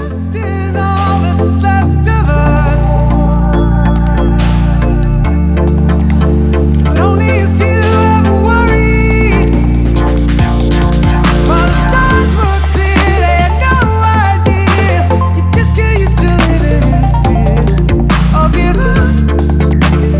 Is all that's left of us. But only if you ever worry. While the signs were clear, they had no idea. You just get used to living in fear. Or give up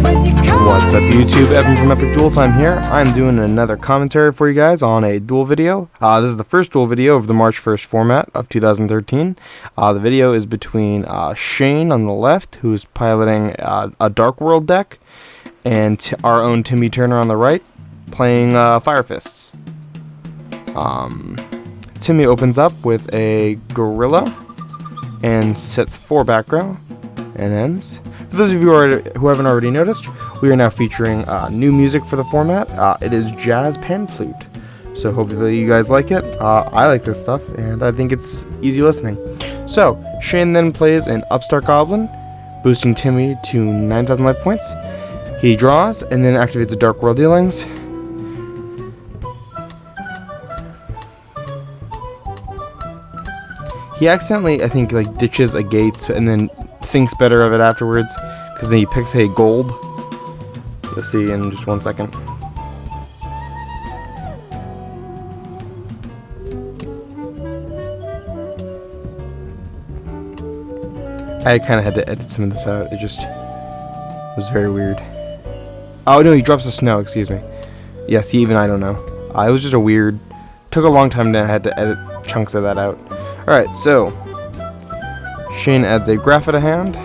when you come. What's up, YouTube? Evan from Epic Duel Time here. I'm doing another commentary for you guys on a Duel video. This is the first Duel video of the March 1st format of 2013. The video is between Shayne on the left, who's piloting a Dark World deck, and our own Timmy Turner on the right, playing Fire Fists. Timmy opens up with a Gorilla and sets 4 background and ends. For those of you who haven't already noticed, we are now featuring new music for the format. It is jazz pan flute, so hopefully you guys like it. I like this stuff, and I think it's easy listening. So, Shayne then plays an Upstart Goblin, boosting Timmy to 9,000 life points. He draws, and then activates the Dark World dealings. He accidentally, I think, like ditches a gate, and then thinks better of it afterwards, because then he picks a gold. You'll see in just 1 second. I kind of had to edit some of this out. It just was very weird. Oh no, he drops the snow, excuse me. Yes, even I don't know. It was just a weird, took a long time, and I had to edit chunks of that out. Alright, so Shayne adds a Grapha to hand.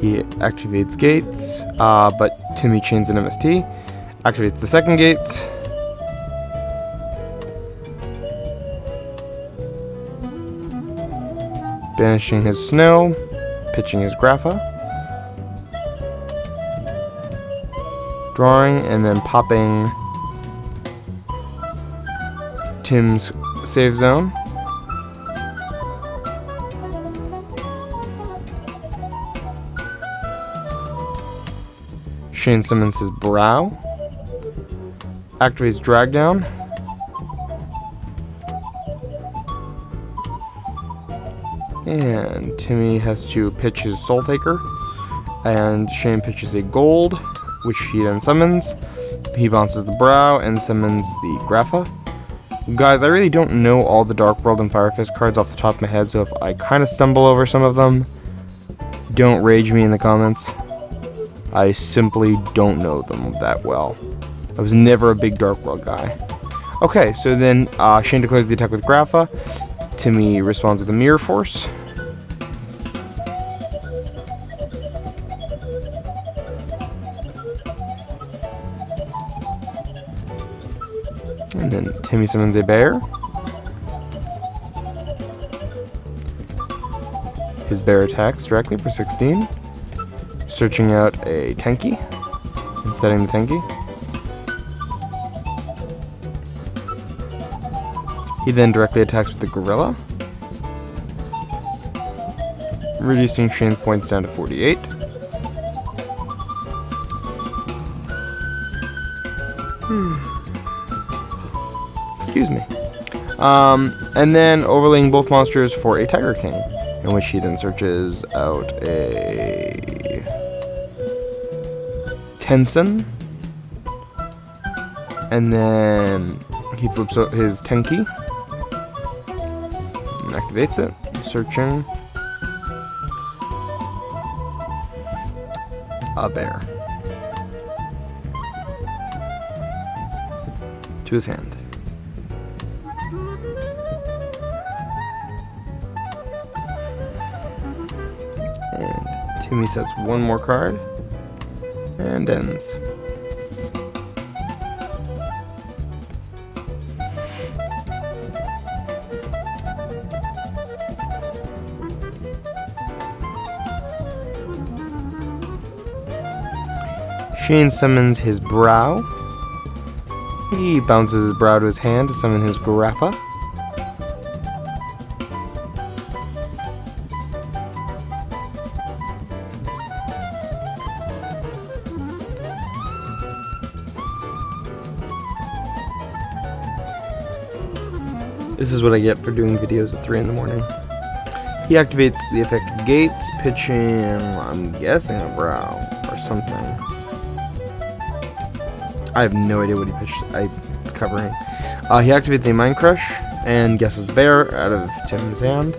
He activates gates, but Timmy chains an MST. Activates the second gates. Banishing his snow. Pitching his Grapha. Drawing, and then popping Tim's save zone. Shayne summons his Brow. Activates Drag Down. And Timmy has to pitch his Soul Taker. And Shayne pitches a gold, which he then summons. He bounces the Brow and summons the Grapha. Guys, I really don't know all the Dark World and Fire Fist cards off the top of my head, so if I kind of stumble over some of them, don't rage me in the comments. I simply don't know them that well. I was never a big Dark World guy. Okay, so then Shayne declares the attack with Grapha. Timmy responds with a Mirror Force. And then Timmy summons a Bear. His Bear attacks directly for 16. Searching out a Tenki and setting the Tenki. He then directly attacks with the Gorilla, reducing Shayne's points down to 48. Excuse me. And then overlaying both monsters for a Tiger King, in which he then searches out a Tensen, and then he flips out his Tenki and activates it, searching a Bear to his hand. And Timmy sets 1 more card and ends. Shayne summons his Brow. He bounces his Brow to his hand to summon his Grapha. This is what I get for doing videos at 3 in the morning. He activates the effective gates, pitching, I'm guessing a brow or something. I have no idea what he pitched. It's covering. He activates a Mind Crush and guesses the bear out of Tim's hand.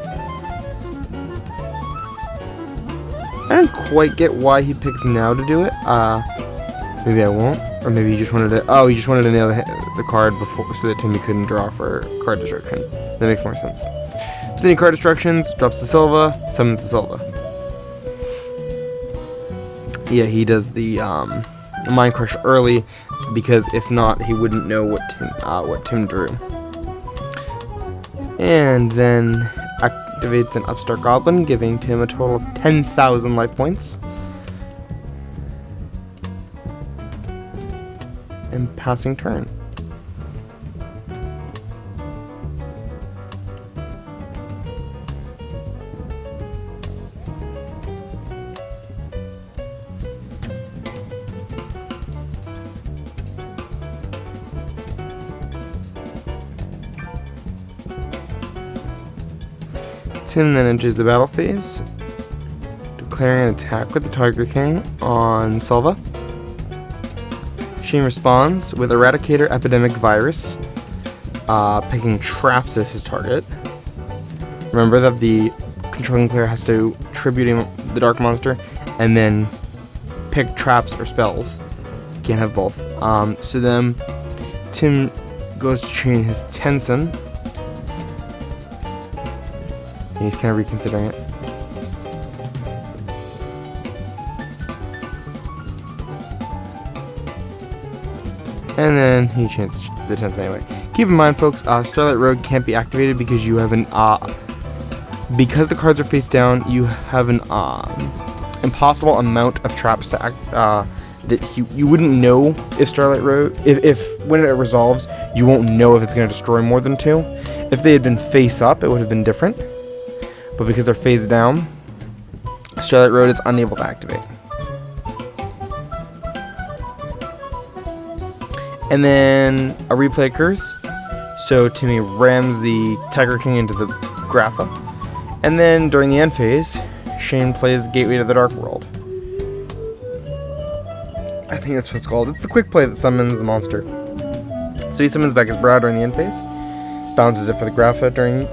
I don't quite get why he picks now to do it. Maybe I won't, or maybe he just wanted to. Oh, he just wanted to nail the card before, so that Timmy couldn't draw for card destruction. That makes more sense. So any card destructions, drops the Silva, summons the Silva. Yeah, he does the Mind Crush early, because if not, he wouldn't know what Tim drew. And then activates an Upstart Goblin, giving Tim a total of 10,000 life points. And passing turn. Tim then enters the battle phase, declaring an attack with the Tiger King on Silva. Shayne responds with Eradicator Epidemic Virus, picking traps as his target. Remember that the controlling player has to tribute the dark monster and then pick traps or spells. Can't have both. So then Tim goes to chain his Tensen. And he's kind of reconsidering it. And then he chains the Tensen anyway. Keep in mind, folks, Starlight Road can't be activated because you have an because the cards are face down. You have an impossible amount of traps to act that you wouldn't know if Starlight Road if when it resolves, you won't know if it's going to destroy more than 2. If they had been face up, it would have been different. But because they're face down, Starlight Road is unable to activate. And then a replay occurs. So Timmy rams the Tiger King into the Grapha. And then during the end phase, Shayne plays Gateway to the Dark World. I think that's what it's called. It's the quick play that summons the monster. So he summons back his Brow during the end phase. Bounces it for the Grapha during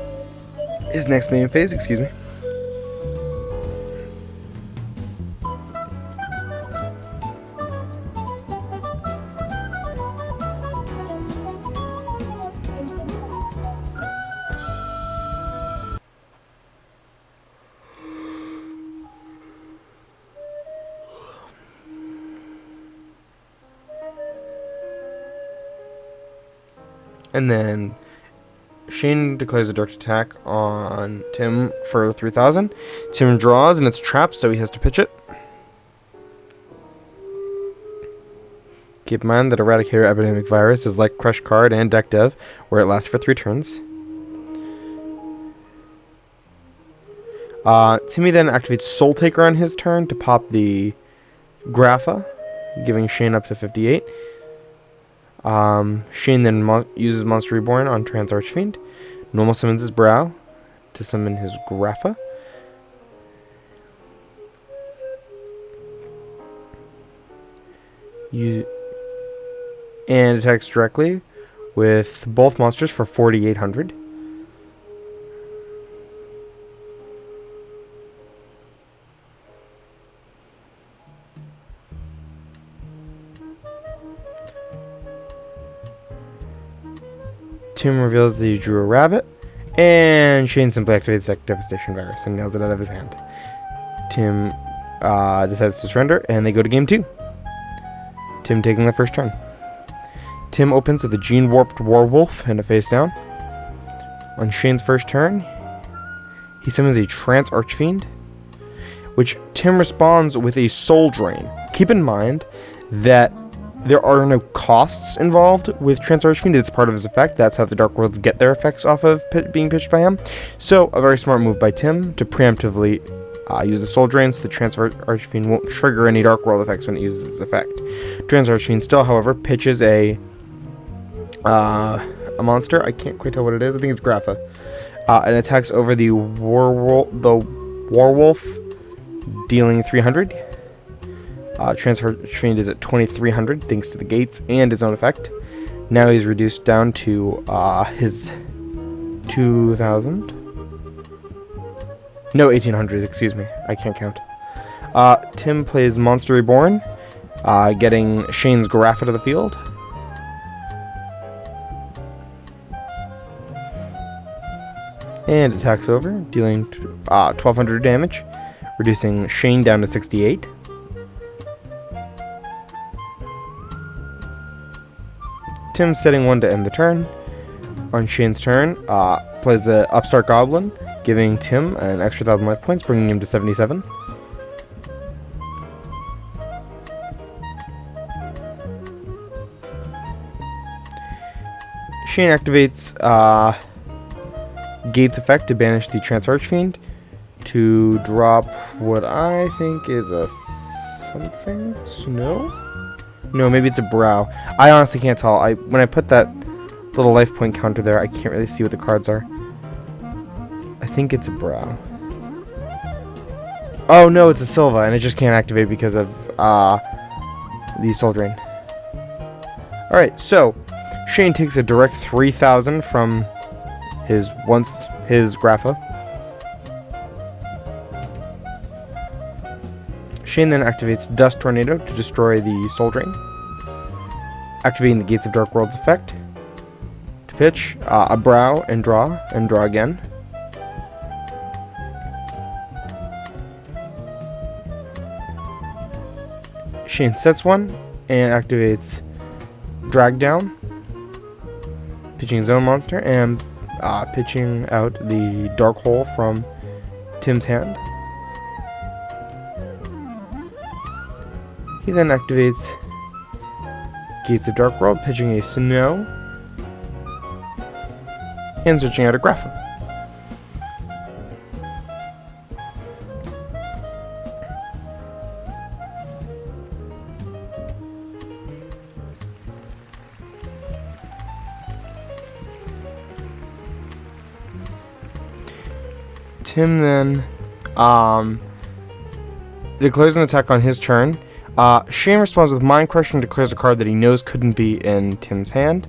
his next main phase, excuse me. And then Shayne declares a direct attack on Tim for 3,000. Tim draws and it's trapped, so he has to pitch it. Keep in mind that Eradicator Epidemic Virus is like Crush Card and Deck Dev, where it lasts for 3 turns. Timmy then activates Soul Taker on his turn to pop the Grapha, giving Shayne up to 58. Shayne then uses Monster Reborn on Trans Archfiend. Normal summons his Brow to summon his Grapha. And attacks directly with both monsters for 4,800. Tim reveals that he drew a rabbit, and Shayne simply activates Deck Devastation Virus and nails it out of his hand. Tim decides to surrender, and they go to game 2. Tim taking the first turn. Tim opens with a Gene Warped Werewolf and a face down. On Shayne's first turn, he summons a Trance Archfiend, which Tim responds with a Soul Drain. Keep in mind that there are no costs involved with Trance Archfiend. It's part of his effect. That's how the Dark Worlds get their effects off of being pitched by him. So, a very smart move by Tim to preemptively use the Soul Drain so the Trance Archfiend won't trigger any Dark World effects when it uses its effect. Trance Archfiend still, however, pitches a a monster. I can't quite tell what it is. I think it's Grapha. And attacks over the Warwolf, dealing 300. Transfer Fiend is at 2300 thanks to the gates and his own effect. Now he's reduced down to his 2000. No, 1800, excuse me. I can't count. Tim plays Monster Reborn, getting Shayne's Grapha to the field. And attacks over, dealing 1200 damage, reducing Shayne down to 68. Tim's setting one to end the turn. On Shayne's turn, plays the Upstart Goblin, giving Tim an extra 1,000 life points, bringing him to 77. Shayne activates Gates effect to banish the Trance Archfiend to drop what I think is a something? Snow? No, maybe it's a Brow. I honestly can't tell. When I put that little life point counter there, I can't really see what the cards are. I think it's a Brow. Oh no, it's a Silva, and it just can't activate because of the Soul Drain. Alright, so Shayne takes a direct 3,000 from his Grapha. Shayne then activates Dust Tornado to destroy the Soul Drain, activating the Gates of Dark World's effect to pitch a Brow and draw again. Shayne sets one and activates Drag Down, pitching his own monster and pitching out the Dark Hole from Tim's hand. He then activates Gates of Dark World, pitching a Snow, and searching out a Grapha. Tim then declares an attack on his turn. Shayne responds with Mind Crush and declares a card that he knows couldn't be in Tim's hand,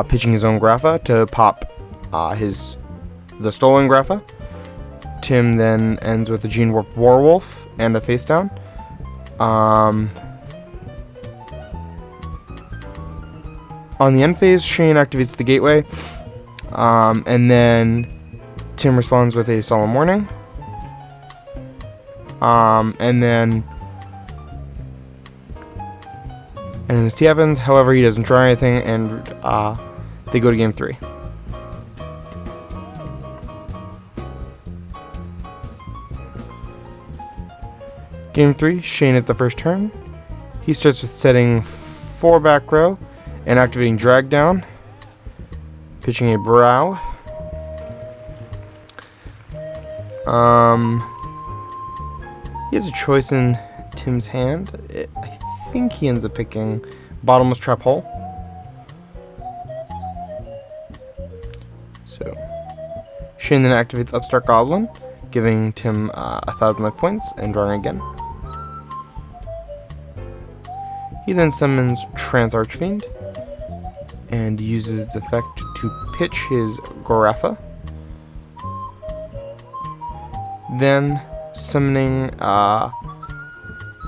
pitching his own Grapha to pop the stolen Grapha. Tim then ends with a Gene Warped Warwolf and a face down. On the end phase, Shayne activates the Gateway, and then Tim responds with a Solemn Warning. And then his T happens. However, he doesn't try anything, and they go to game 3. Game 3, Shayne is the first turn. He starts with setting 4 back row and activating Drag Down, pitching a Brow. He has a choice in Tim's hand. I think he ends up picking Bottomless Trap Hole. So Shayne then activates Upstart Goblin, giving Tim 1,000 life points and drawing again. He then summons Trance Archfiend and uses its effect to pitch his Grapha. Then summoning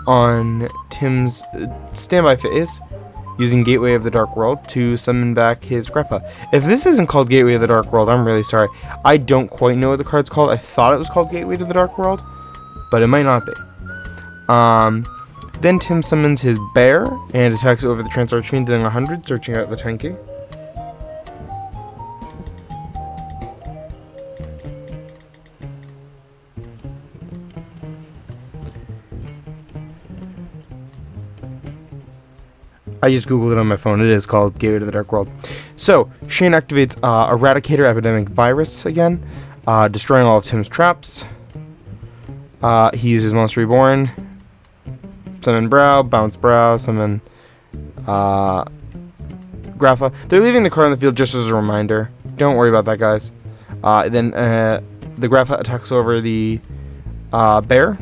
on Tim's standby phase, using Gateway of the Dark World to summon back his Grapha. If this isn't called Gateway of the Dark World, I'm really sorry. I don't quite know what the card's called. I thought it was called Gateway to the Dark World, but it might not be. Then Tim summons his Bear and attacks over the Trance Archfiend, dealing 100, searching out the 10 key. I just googled it on my phone. It is called Gateway to the Dark World. So, Shayne activates Eradicator Epidemic Virus again, destroying all of Tim's traps. He uses Monster Reborn, summon Brow, bounce Brow, summon Grapha Grapha. They're leaving the card on the field just as a reminder. Don't worry about that, guys. Then the Grapha attacks over the bear,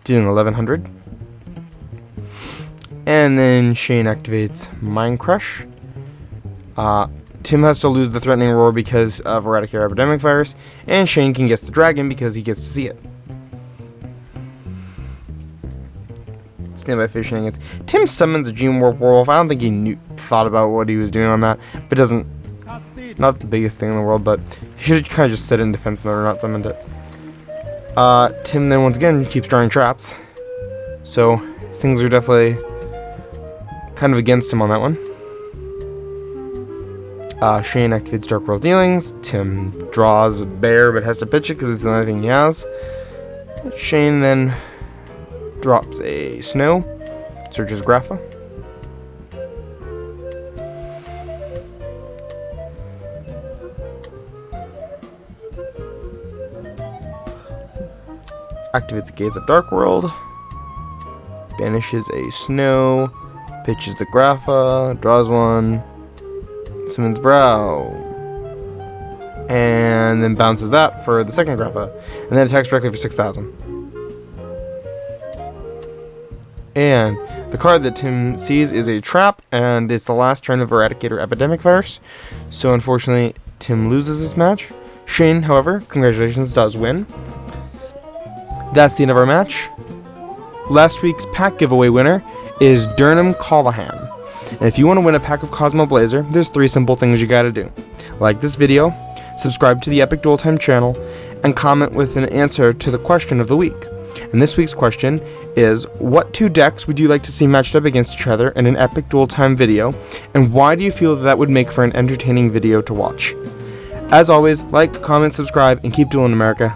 dealing 1100. And then Shayne activates Mind Crush. Tim has to lose the threatening roar because of Eradicate Epidemic Virus, and Shayne can guess the dragon because he gets to see it. Standby fishing. Tim summons a Gene Warp Werewolf. I don't think he thought about what he was doing on that, but doesn't. Not the biggest thing in the world, but he should kind of just set it in defense mode or not summoned it. Tim then once again keeps drawing traps, so things are definitely kind of against him on that one. Shayne activates Dark World Dealings. Tim draws a bear but has to pitch it because it's the only thing he has. Shayne then drops a snow, searches Grapha. Activates Gaze of Dark World. Banishes a snow. Pitches the Grapha. Draws one. Summons Brow. And then bounces that for the second Grapha. And then attacks directly for 6,000. And the card that Tim sees is a trap, and it's the last turn of Eradicator Epidemic Virus. So unfortunately, Tim loses this match. Shayne, however, congratulations, does win. That's the end of our match. Last week's pack giveaway winner is Durnham Callahan. And if you want to win a pack of Cosmo Blazer, there's 3 simple things you gotta do. Like this video, subscribe to the Epic Duel Time channel, and comment with an answer to the question of the week. And this week's question is, what 2 decks would you like to see matched up against each other in an Epic Duel Time video, and why do you feel that would make for an entertaining video to watch? As always, like, comment, subscribe, and keep dueling, America.